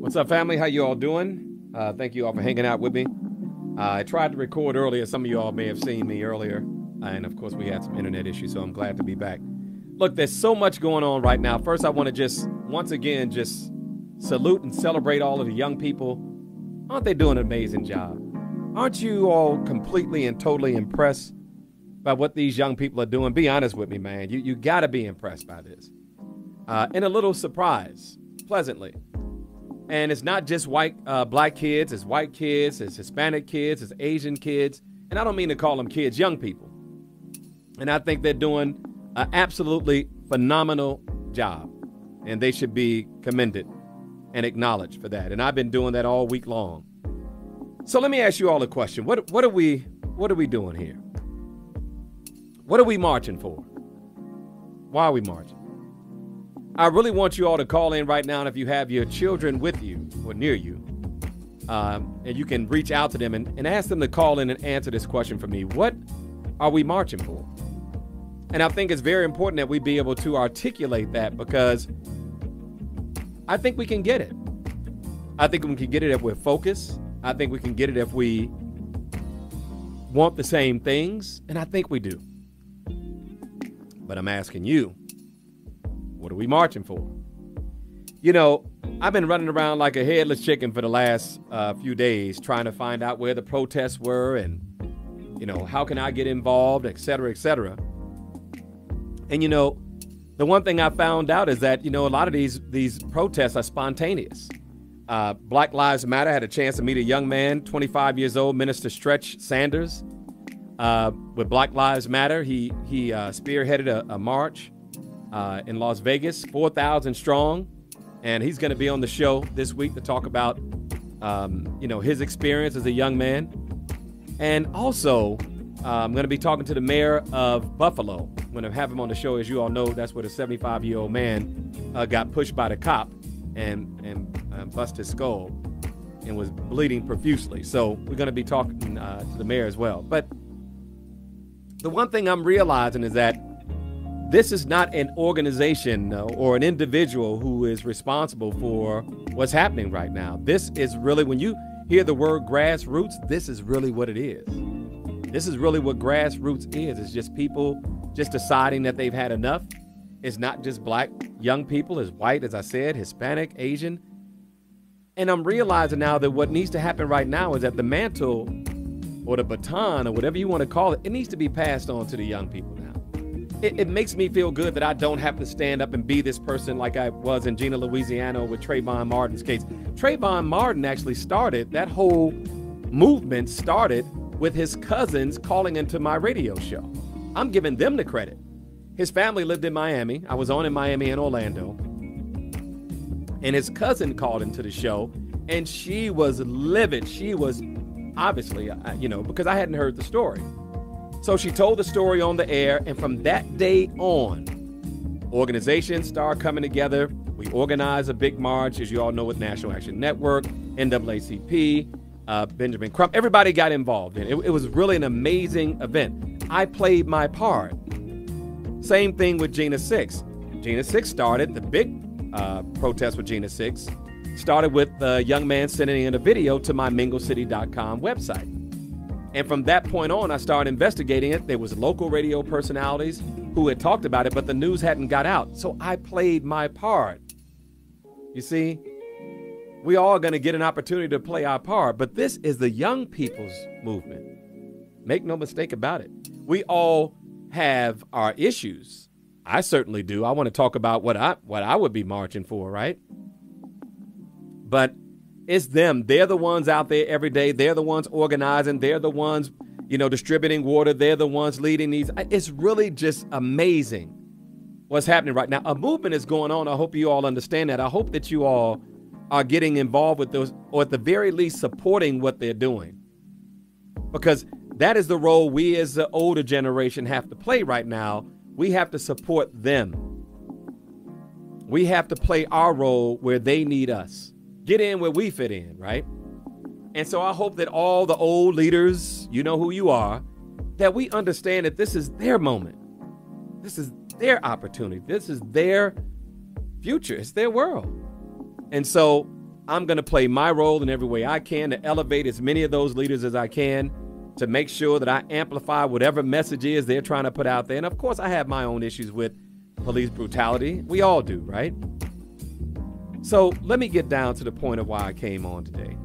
What's up, family? How you all doing? Thank you all for hanging out with me. I tried to record earlier. Some of you all may have seen me earlier. And, of course, we had some internet issues, so I'm glad to be back. Look, there's so much going on right now. First, I want to just, once again, just salute and celebrate all of the young people. Aren't they doing an amazing job? Aren't you all completely and totally impressed by what these young people are doing? Be honest with me, man. You got to be impressed by this. And a little surprised, pleasantly. And it's not just black kids, it's white kids, it's Hispanic kids, it's Asian kids. And I don't mean to call them kids, young people. And I think they're doing an absolutely phenomenal job. And they should be commended and acknowledged for that. And I've been doing that all week long. So let me ask you all a question. What are we doing here? What are we marching for? Why are we marching? I really want you all to call in right now, and if you have your children with you or near you, and you can reach out to them and ask them to call in and answer this question for me. What are we marching for? And I think it's very important that we be able to articulate that, because I think we can get it. I think we can get it if we're focused. I think we can get it if we want the same things, and I think we do. But I'm asking you, what are we marching for? You know, I've been running around like a headless chicken for the last few days trying to find out where the protests were and, you know, how can I get involved, et cetera, et cetera. And, you know, the one thing I found out is that, you know, a lot of these protests are spontaneous. Black Lives Matter had a chance to meet a young man, 25 years old, Minister Stretch Sanders. With Black Lives Matter, he spearheaded a march in Las Vegas, 4,000 strong, and he's going to be on the show this week to talk about, you know, his experience as a young man. And also, I'm going to be talking to the mayor of Buffalo. I'm going to have him on the show. As you all know, that's where the 75-year-old man got pushed by the cop and bust his skull and was bleeding profusely. So we're going to be talking to the mayor as well. But the one thing I'm realizing is that this is not an organization or an individual who is responsible for what's happening right now. This is really, when you hear the word grassroots, this is really what it is. This is really what grassroots is. It's just people just deciding that they've had enough. It's not just black young people. It's white, as I said, Hispanic, Asian. And I'm realizing now that what needs to happen right now is that the mantle or the baton or whatever you want to call it, it needs to be passed on to the young people now. It makes me feel good that I don't have to stand up and be this person like I was in Gina, Louisiana with Trayvon Martin's case. Trayvon Martin actually started, that whole movement started with his cousins calling into my radio show. I'm giving them the credit. His family lived in Miami. I was on in Miami and Orlando. And his cousin called into the show, and she was livid. She was obviously, you know, because I hadn't heard the story. So she told the story on the air, and from that day on, organizations started coming together. We organized a big march, as you all know, with National Action Network, NAACP, Benjamin Crump. Everybody got involved in it. It was really an amazing event. I played my part. Same thing with Gina 6. Gina 6 started, the big protest with Gina 6, started with the young man sending in a video to my minglecity.com website. And from that point on, I started investigating it. There was local radio personalities who had talked about it, but the news hadn't got out. So I played my part. You see, we all are going to get an opportunity to play our part, but this is the young people's movement. Make no mistake about it. We all have our issues. I certainly do. I want to talk about what I would be marching for, right? But it's them. They're the ones out there every day. They're the ones organizing. They're the ones, you know, distributing water. They're the ones leading these. It's really just amazing what's happening right now. A movement is going on. I hope you all understand that. I hope that you all are getting involved with those, or at the very least supporting what they're doing, because that is the role we as the older generation have to play right now. We have to support them. We have to play our role where they need us. Get in where we fit in, right? And so I hope that all the old leaders, you know who you are, that we understand that this is their moment. This is their opportunity. This is their future. It's their world. And so I'm going to play my role in every way I can to elevate as many of those leaders as I can, to make sure that I amplify whatever message is they're trying to put out there. And of course, I have my own issues with police brutality. We all do, right? So let me get down to the point of why I came on today.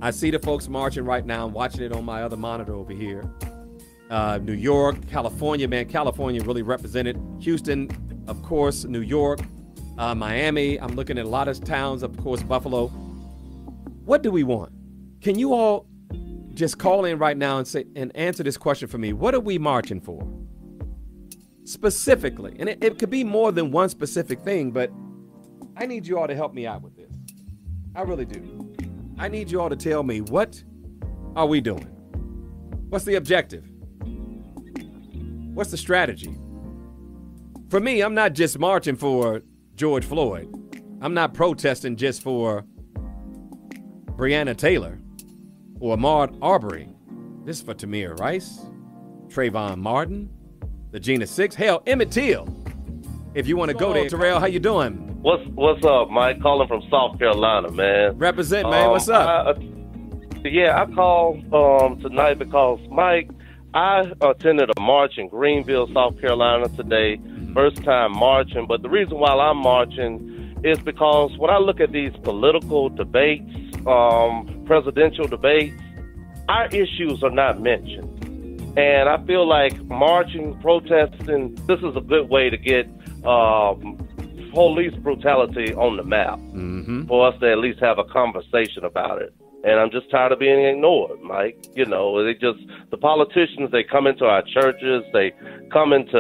I see the folks marching right now. I'm watching it on my other monitor over here. New York, California, man. California really represented. Houston, of course, New York, Miami. I'm looking at a lot of towns, of course, Buffalo. What do we want? Can you all just call in right now and answer this question for me? What are we marching for? Specifically. And it could be more than one specific thing, but I need you all to help me out with this. I really do. I need you all to tell me, what are we doing? What's the objective? What's the strategy? For me, I'm not just marching for George Floyd. I'm not protesting just for Breonna Taylor or Ahmaud Arbery. This is for Tamir Rice, Trayvon Martin, the Gina Six, hell, Emmett Till. If you want to go there, Terrell, how you doing? What's up, Mike? Calling from South Carolina, man. Represent, man. What's up? I called tonight because, Mike, I attended a march in Greenville, South Carolina today. First time marching. But the reason why I'm marching is because when I look at these political debates, presidential debates, our issues are not mentioned. And I feel like marching, protesting, this is a good way to get police brutality on the map for us to at least have a conversation about it. And I'm just tired of being ignored, Mike. You know, the politicians, they come into our churches, they come into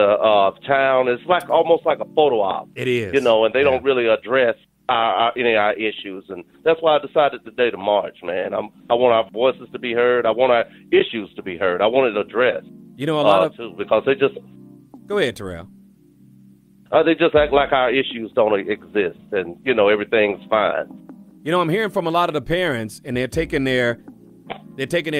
town. It's like almost like a photo op. It is. You know, and they don't really address any of our issues. And that's why I decided today to march, man. I want our voices to be heard. I want our issues to be heard. I want it addressed. You know, a lot of... too, because they just... Go ahead, Terrell. They just act like our issues don't exist and, you know, everything's fine. You know, I'm hearing from a lot of the parents, and they're taking their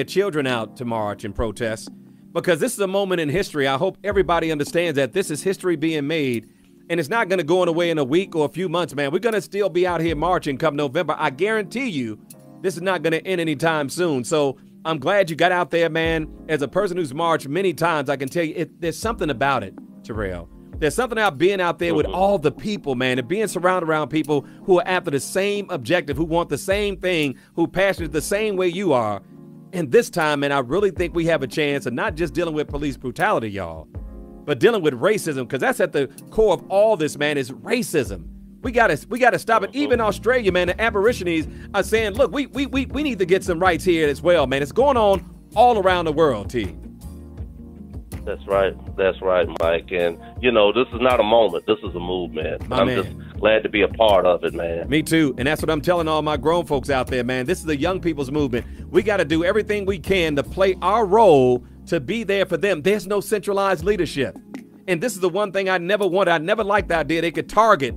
children out to march and protest, because this is a moment in history. I hope everybody understands that this is history being made, and it's not going to go away in a week or a few months, man. We're going to still be out here marching come November. I guarantee you this is not going to end anytime soon. So I'm glad you got out there, man. As a person who's marched many times, I can tell you there's something about it, Terrell. There's something about being out there with all the people, man, and being surrounded around people who are after the same objective, who want the same thing, who passionate the same way you are. And this time, man, I really think we have a chance of not just dealing with police brutality, y'all, but dealing with racism, because that's at the core of all this, man, is racism. We gotta stop it. Even Australia, man, the Aborigines are saying, look, we need to get some rights here as well, man. It's going on all around the world, T. That's right, Mike. And, you know, this is not a moment. This is a movement. I'm just glad to be a part of it, man. Me too. And that's what I'm telling all my grown folks out there, man. This is the young people's movement. We got to do everything we can to play our role to be there for them. There's no centralized leadership. And this is the one thing I never wanted. I never liked the idea they could target,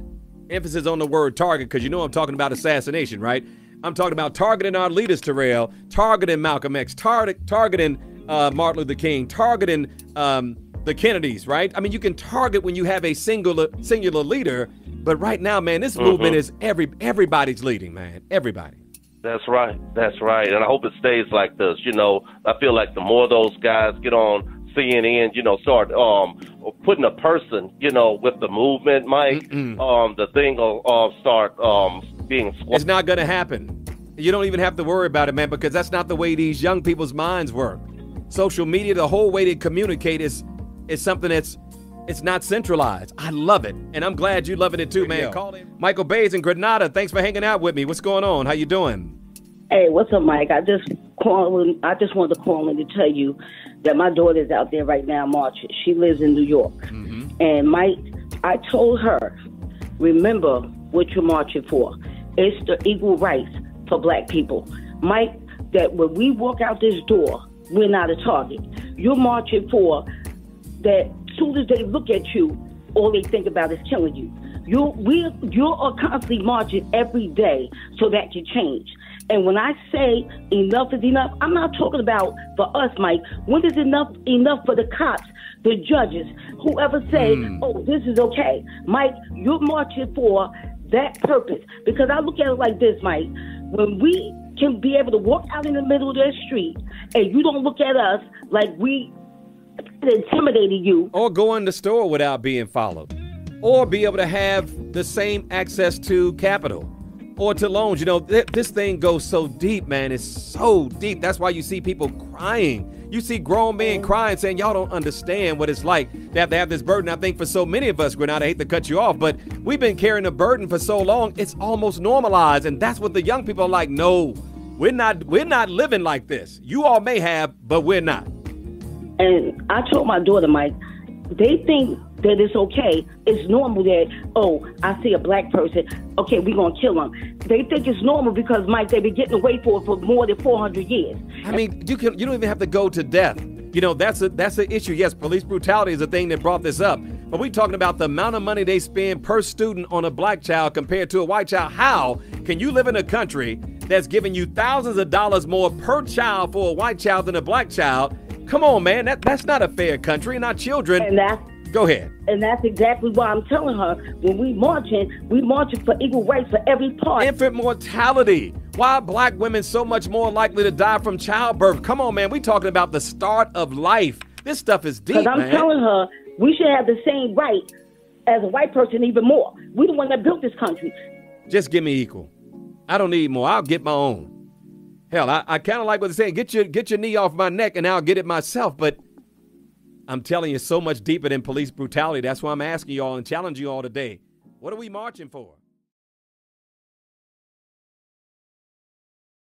emphasis on the word target, because you know I'm talking about assassination, right? I'm talking about targeting our leaders, Terrell, targeting Malcolm X, targeting Martin Luther King, targeting the Kennedys, right? I mean, you can target when you have a singular leader, but right now, man, this movement is everybody's leading, man. Everybody. That's right. And I hope it stays like this. You know, I feel like the more those guys get on CNN, you know, start putting a person, you know, with the movement, Mike, the thing will start being... It's not going to happen. You don't even have to worry about it, man, because that's not the way these young people's minds work. Social media, the whole way they communicate is something it's not centralized. I love it, and I'm glad you're loving it too, man. Michael Bays in Grenada, thanks for hanging out with me. What's going on? How you doing? Hey, what's up, Mike? I just wanted to call in to tell you that my daughter's out there right now marching. She lives in New York. And Mike, I told her, remember what you're marching for. It's the equal rights for black people. Mike, that when we walk out this door, we're not a target. You're marching for that. As soon as they look at you, all they think about is killing you. You're constantly marching every day so that can change. And when I say enough is enough, I'm not talking about for us, Mike. When is enough for the cops, the judges, whoever say, oh, this is okay? Mike, you're marching for that purpose. Because I look at it like this, Mike. When we can be able to walk out in the middle of the street and you don't look at us like we intimidated you. Or go in the store without being followed. Or be able to have the same access to capital or to loans. You know, this thing goes so deep, man. It's so deep. That's why you see people crying. You see grown men crying, saying, y'all don't understand what it's like to have this burden. I think for so many of us, Grenada, I hate to cut you off, but we've been carrying the burden for so long, it's almost normalized. And that's what the young people are like, no, we're not living like this. You all may have, but we're not. And I told my daughter, Mike, they think that it's okay. It's normal that, oh, I see a black person, okay, we're going to kill them. They think it's normal because, Mike, they've been getting away for more than 400 years. I mean, you don't even have to go to death. You know, that's an issue. Yes, police brutality is the thing that brought this up. But we're talking about the amount of money they spend per student on a black child compared to a white child. How can you live in a country that's giving you thousands of dollars more per child for a white child than a black child? Come on, man. That's not a fair country. And our children. Go ahead. And that's exactly why I'm telling her, when we marching for equal rights for every part. Infant mortality. Why are black women so much more likely to die from childbirth? Come on, man. We're talking about the start of life. This stuff is deep, man. Because I'm telling her, we should have the same right as a white person, even more. We the one that built this country. Just give me equal. I don't need more. I'll get my own. Hell, I kind of like what they're saying. Get your knee off my neck and I'll get it myself. But I'm telling you, so much deeper than police brutality. That's why I'm asking you all and challenging you all today. What are we marching for?